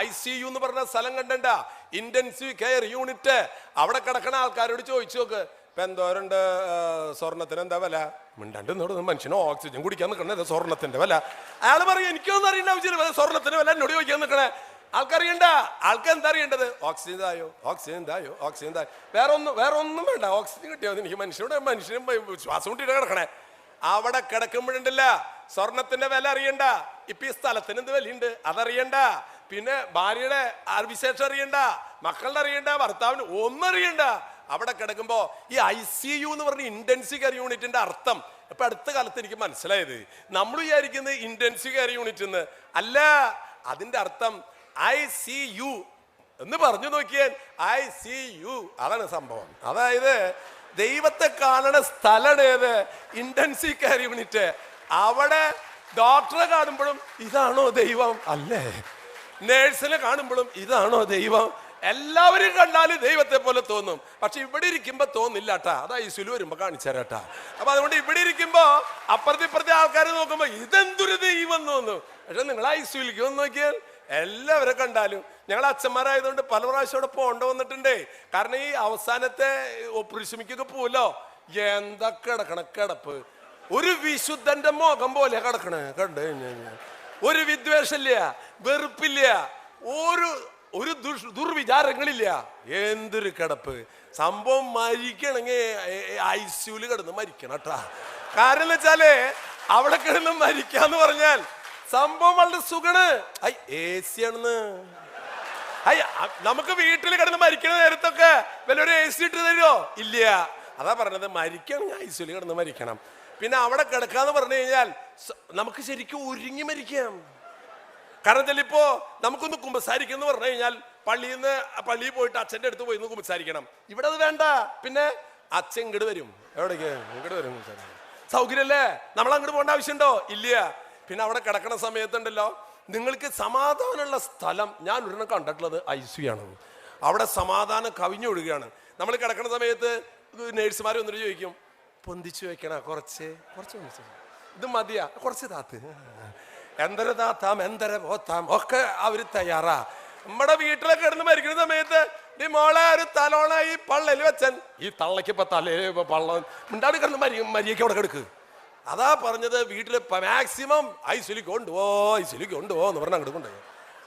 ICU എന്ന് പറഞ്ഞ സ്ഥലം കണ്ടണ്ട, ഇന്റൻസീവ് കെയർ യൂണിറ്റ്. അവിടെ കിടക്കണ ആൾക്കാരോട് ചോദിച്ചു നോക്ക്, ഇപ്പൊ എന്തോരുണ്ട് സ്വർണത്തിന് എന്താ വില? മിണ്ടാണ്ട് നോടുന്നു, മനുഷ്യന് ഓക്സിജൻ കുടിക്കാൻ നിൽക്കണേ സ്വർണത്തിന്റെ വില. അയാൾ പറയും എനിക്കൊന്നും അറിയേണ്ട ആവശ്യമില്ല, സ്വർണത്തിന് വില എന്നോട് ചോദിക്കാൻ നിൽക്കണേ. ആൾക്കറിയണ്ട, ആൾക്ക് എന്താ അറിയേണ്ടത്? ഓക്സിജൻ തായോ, ഓക്സിജൻ തായോ, ഓക്സിജൻ തായോ. വേറെ ഒന്നും വേണ്ട, ഓക്സിജൻ കിട്ടിയാൽ എനിക്ക് മനുഷ്യനും ശ്വാസം മുട്ടിട്ട് കിടക്കണേ. അവിടെ കിടക്കുമ്പോഴുണ്ടല്ല സ്വർണത്തിന്റെ വില അറിയണ്ട, ഇപ്പൊ ഈ സ്ഥലത്തിന് എന്ത് വിലയുണ്ട് അതറിയണ്ട, പിന്നെ ഭാര്യയുടെ വിശേഷം അറിയണ്ട, മക്കളുടെ അറിയണ്ട, ഭർത്താവിന് ഒന്നും അറിയണ്ട. അവിടെ കിടക്കുമ്പോ ഈ ICU എന്ന് പറഞ്ഞ ഇന്റൻസീവ് കെയർ യൂണിറ്റിന്റെ അർത്ഥം ഇപ്പൊ അടുത്ത കാലത്ത് എനിക്ക് മനസ്സിലായത്. നമ്മൾ വിചാരിക്കുന്നത് ഇന്റൻസീവ് കെയർ യൂണിറ്റ് എന്ന് അല്ല, അതിന്റെ അർത്ഥം ICU എന്ന് പറഞ്ഞു നോക്കിയാൽ ICU അതാണ് സംഭവം. അതായത് ദൈവത്തെ കാണണ സ്ഥലമാണ് ഏത്? Intensive care unit. അവിടെ ഡോക്ടറെ കാണുമ്പോഴും ഇതാണോ ദൈവം? അല്ലേ. നേഴ്സിനെ കാണുമ്പോഴും ഇതാണോ ദൈവം? എല്ലാവരും കണ്ടാലും ദൈവത്തെ പോലെ തോന്നും, പക്ഷെ ഇവിടെ ഇരിക്കുമ്പോ തോന്നില്ല കേട്ടാ. അത് ICU വരുമ്പോ കാണിച്ചു തരാട്ടാ. അപ്പൊ അതുകൊണ്ട് ഇവിടെ ഇരിക്കുമ്പോ അപ്പുറത്തെ ആൾക്കാർ നോക്കുമ്പോ ഇതെന്തൊരു ദൈവം തോന്നും. പക്ഷെ നിങ്ങൾ ICUലേക്ക് വന്ന് നോക്കിയാൽ എല്ലാവരെ കണ്ടാലും, ഞങ്ങൾ അച്ഛന്മാരായതുകൊണ്ട് പല പ്രാവശ്യം അവിടെ പോകേണ്ട വന്നിട്ടുണ്ടേ. കാരണം ഈ അവസാനത്തെ ഓപ്പറേഷനിക്കൊക്കെ പോവല്ലോ, എന്താ കിടക്കണ കിടപ്പ്, ഒരു വിശുദ്ധന്റെ മുഖം പോലെ കിടക്കണേ. കണ്ടു കഴിഞ്ഞാൽ ഒരു വിദ്വേഷമില്ല, വെറുപ്പില്ല, ഒരു ദുർവിചാരങ്ങളില്ല. എന്തൊരു കിടപ്പ്. സംഭവം മരിക്കണമെങ്കിൽ ICUല് കിടന്ന് മരിക്കണം കേട്ടാ. കാരണം എന്ന് വെച്ചാല് അവിടെ കിടന്ന് മരിക്കാന്ന് പറഞ്ഞാൽ സംഭവം വളരെ സുഖണ്. AC ആണെന്ന്. നമുക്ക് വീട്ടിൽ കിടന്ന് മരിക്കണ നേരത്തൊക്കെ വല്ലൊരു AC ഇട്ട് തരുമോ? ഇല്ല. അതാ പറഞ്ഞത്, മരിക്കണമെങ്കിൽ ICUല് കിടന്ന് മരിക്കണം. പിന്നെ അവിടെ കിടക്കാന്ന് പറഞ്ഞു കഴിഞ്ഞാൽ നമുക്ക് ശരിക്കും ഒരുങ്ങി മരിക്കാം. കാരണം ചിലപ്പോ നമുക്കൊന്ന് കുമ്പസാരിക്കണം പറഞ്ഞു കഴിഞ്ഞാൽ പള്ളിയിൽ പോയിട്ട് അച്ഛൻ്റെ അടുത്ത് പോയി കുമ്പസാരിക്കണം. ഇവിടെ അത് വേണ്ട. പിന്നെ അച്ഛൻ ഇങ്ങോട്ട് വരും. എവിടേക്ക്? ഇങ്ങോട്ട് വരും. സൗകര്യല്ലേ? നമ്മൾ അങ്ങോട്ട് പോകേണ്ട ആവശ്യമുണ്ടോ? ഇല്ല. പിന്നെ അവിടെ കിടക്കണ സമയത്തുണ്ടല്ലോ, നിങ്ങൾക്ക് സമാധാനമുള്ള സ്ഥലം ഞാൻ ഒരെണ്ണം കണ്ടിട്ടുള്ളത് ICU ആണ്. അവിടെ സമാധാനം കവിഞ്ഞൊഴുകയാണ്. നമ്മൾ കിടക്കണ സമയത്ത് നേഴ്സുമാർ വന്നിട്ട് ചോദിക്കും, പൊന്തിച്ചു വെക്കണ കുറച്ച് ഇത് മതിയാ, കുറച്ച് താത്ത്, എന്തര താത്താം എന്തര പോത്താം ഒക്കെ അവര് തയ്യാറാ. നമ്മുടെ വീട്ടിലൊക്കെ കിടന്ന് മരിക്കുന്ന സമയത്ത് ഈ മോളെ ഒരു തലോണ ഈ പള്ളയിൽ വെച്ചൻ, ഈ തള്ളക്ക് ഇപ്പൊ തലയിൽ പള്ള മിണ്ടാട് കിടന്ന് മരിയൊക്കെ അവിടെ കിടക്ക്. അതാ പറഞ്ഞത്, വീട്ടില് മാക്സിമം ICUലേക്ക് കൊണ്ടുപോ എന്ന് പറഞ്ഞാൽ അങ്ങോട്ട് കൊണ്ടുപോയി.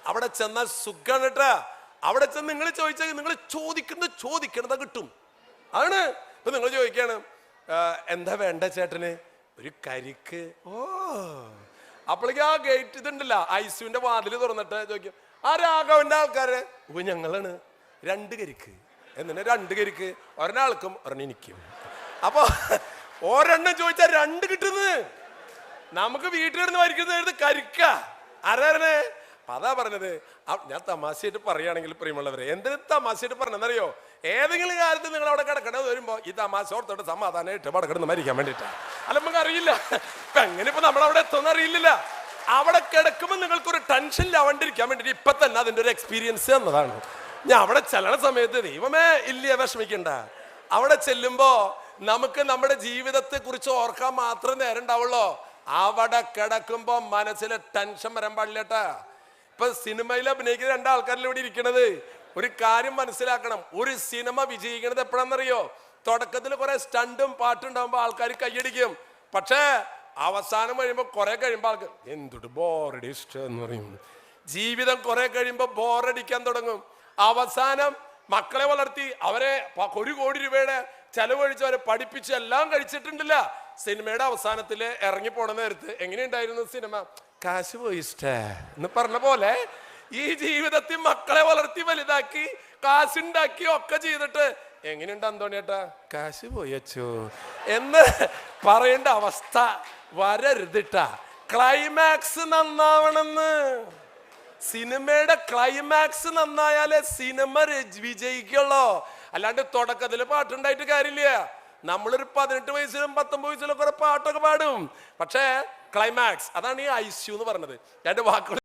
അവിടെ ചെന്നാൽ സുഖമാണ് കേട്ടാ. അവിടെ ചെന്ന് നിങ്ങൾ ചോദിച്ചാൽ നിങ്ങൾ ചോദിക്കണത് കിട്ടും. ആണ്. ഇപ്പൊ നിങ്ങൾ ചോദിക്കാണ്, എന്താ വേണ്ട ചേട്ടന്? ഒരു കരിക്ക്. അപ്പോഴേക്കും ആ ഗേറ്റ് ഇതുണ്ടല്ല, ICUവിന്റെ വാതില് തുറന്നിട്ട് ചോദിക്കും, ആ രാഘവന്റെ ആൾക്കാര്? ഞങ്ങളാണ്. 2 കരിക്ക്. എന്നിട്ട് 2 കരിക്ക്, ഒരെണ്ണാൾക്കും ഒരെണ്ണം എനിക്കും. അപ്പൊ ഒരെണ്ണം ചോദിച്ചാൽ 2 കിട്ടുന്നത്. നമുക്ക് വീട്ടിലിരുന്ന് മരിക്കുന്നത് കരിക്ക. ആരാണ്? അതാ പറഞ്ഞത്. ഞാൻ തമാശയായിട്ട് പറയുകയാണെങ്കിൽ പ്രിയമുള്ളവരെ, എന്തിനു തമാശയായിട്ട് പറഞ്ഞെന്നറിയോ? ഏതെങ്കിലും കാലത്ത് നിങ്ങൾ അവിടെ കിടക്കണത് വരുമ്പോ ഈ തമാശ ഓർത്തോട്ട് സമാധാനമായിട്ട് അവിടെ കിടന്ന് മരിക്കാൻ വേണ്ടിയിട്ടാണ്. അല്ല, നമുക്ക് അറിയില്ല ഇപ്പൊ എങ്ങനെ ഇപ്പൊ നമ്മളവിടെ എത്തുമെന്ന് അറിയില്ല. അവിടെ കിടക്കുമ്പോൾ നിങ്ങൾക്കൊരു ടെൻഷൻ ഇല്ലാണ്ടിരിക്കാൻ വേണ്ടിയിട്ട് ഇപ്പൊ തന്നെ അതിന്റെ ഒരു എക്സ്പീരിയൻസ് എന്നതാണ്. ഞാൻ അവിടെ ചെല്ലണ സമയത്ത് ദൈവമേ ഇല്ല വിഷമിക്കണ്ട. അവിടെ ചെല്ലുമ്പോ നമുക്ക് നമ്മുടെ ജീവിതത്തെ കുറിച്ച് ഓർക്കാൻ മാത്രം നേരം ഉണ്ടാവുള്ളൂ. അവിടെ കിടക്കുമ്പോ മനസ്സിലെ ടെൻഷൻ വരാൻ പാടില്ലട്ടാ. ഇപ്പൊ സിനിമയിൽ അഭിനയിക്കുന്ന 2 ആൾക്കാരിൽ ഇവിടെ ഇരിക്കണത്. ഒരു കാര്യം മനസ്സിലാക്കണം, ഒരു സിനിമ വിജയിക്കണത് എപ്പോഴാണെന്നറിയോ? തുടക്കത്തിൽ കുറെ സ്റ്റണ്ടും പാട്ടും ഉണ്ടാകുമ്പോ ആൾക്കാർ കൈയടിക്കും. പക്ഷേ അവസാനം കഴിയുമ്പോ കുറെ കഴിയുമ്പോ ആൾക്കാർ എന്തൊരു ബോറടി ഇഷ്ടം എന്ന് പറയും. ജീവിതം കുറെ കഴിയുമ്പോ ബോറടിക്കാൻ തുടങ്ങും. അവസാനം മക്കളെ വളർത്തി അവരെ 1 കോടി രൂപയുടെ ചെലവഴിച്ച് അവരെ പഠിപ്പിച്ച് എല്ലാം കഴിച്ചിട്ടുണ്ടല്ല. സിനിമയുടെ അവസാനത്തില് ഇറങ്ങി പോണ നേരത്ത് എങ്ങനെയുണ്ടായിരുന്നു സിനിമ? കാശ് പോയി ഇഷ്ടേ എന്ന് പറഞ്ഞ പോലെ ഈ ജീവിതത്തിൽ മക്കളെ വളർത്തി വലുതാക്കി കാശുണ്ടാക്കി ഒക്കെ ചെയ്തിട്ട് എങ്ങനെയുണ്ട് അന്തോണിയേട്ടാ? കാശ് പോയി അച്ചോ എന്ന് പറയേണ്ട അവസ്ഥ വരരുതിട്ടാ. ക്ലൈമാക്സ് നന്നാവണമെന്ന്. സിനിമയുടെ ക്ലൈമാക്സ് നന്നായാലേ സിനിമ വിജയിക്കുള്ളൂ. അല്ലാണ്ട് തുടക്കത്തിൽ പാട്ടുണ്ടായിട്ട് കാര്യമില്ല. നമ്മളൊരു 18 വയസ്സിലും 19 വയസ്സിലും കുറെ പാട്ടൊക്കെ പാടും. പക്ഷേ ക്ലൈമാക്സ്, അതാണ് ഈ ICU എന്ന് പറഞ്ഞത്. എന്റെ വാക്കുകൾ